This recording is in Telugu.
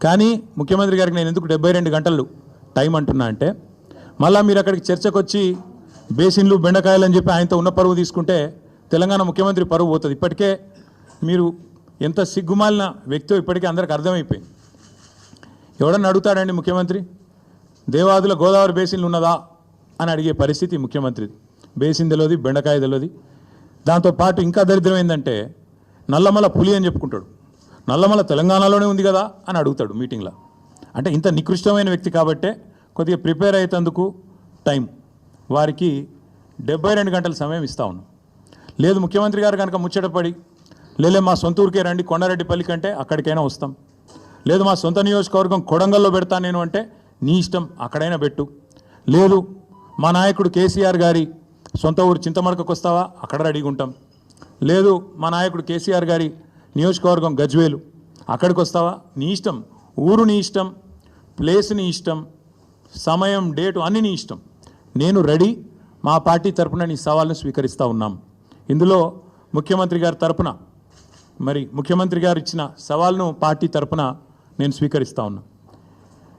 కానీ ముఖ్యమంత్రి గారికి నేను ఎందుకు 72 గంటలు టైం అంటున్నా అంటే, మళ్ళీ మీరు అక్కడికి చర్చకు వచ్చి బేసిన్లు బెండకాయలు అని చెప్పి ఆయనతో ఉన్న పరువు తీసుకుంటే తెలంగాణ ముఖ్యమంత్రి పరువు పోతుంది. ఇప్పటికే మీరు ఎంత సిగ్గుమాలిన వ్యక్తో ఇప్పటికే అందరికి అర్థమైపోయింది. ఎవడన్నా అడుగుతాడండి ముఖ్యమంత్రి దేవాదుల గోదావరి బేసిన్లు ఉన్నదా అని అడిగే పరిస్థితి ముఖ్యమంత్రిది. బేసిన్ తెలియదు, బెండకాయ తెలియదు. దాంతోపాటు ఇంకా దరిద్రం ఏంటంటే నల్లమల పులి అని చెప్పుకుంటాడు. నల్లమల తెలంగాణలోనే ఉంది కదా అని అడుగుతాడు మీటింగ్లో. అంటే ఇంత నికృష్టమైన వ్యక్తి కాబట్టే కొద్దిగా ప్రిపేర్ అయ్యేందుకు టైం వారికి 72 గంటల సమయం ఇస్తా ఉన్నాం. లేదు ముఖ్యమంత్రి గారు కనుక ముచ్చటపడి లేలే మా సొంత ఊరికే రండి కొండారెడ్డిపల్లి కంటే అక్కడికైనా వస్తాం, లేదు మా సొంత నియోజకవర్గం కొడంగల్లో పెడతాను నేను అంటే నీ ఇష్టం అక్కడైనా పెట్టు, లేదు మా నాయకుడు కేసీఆర్ గారి సొంత ఊరు చింతమడకకు వస్తావా అక్కడ రెడీగా ఉంటాం, లేదు మా నాయకుడు కేసీఆర్ గారి నియోజకవర్గం గజ్వేలు అక్కడికి వస్తావా నీ ఇష్టం, ఊరు నీ ఇష్టం, ప్లేస్ నీ ఇష్టం, సమయం డేటు అన్నీ నీ ఇష్టం, నేను రెడీ, మా పార్టీ తరపున నీ సవాల్ను స్వీకరిస్తూ ఉన్నాం. ఇందులో ముఖ్యమంత్రి గారి తరపున ముఖ్యమంత్రి గారు ఇచ్చిన సవాల్ను పార్టీ తరపున నేను స్వీకరిస్తూ ఉన్నా.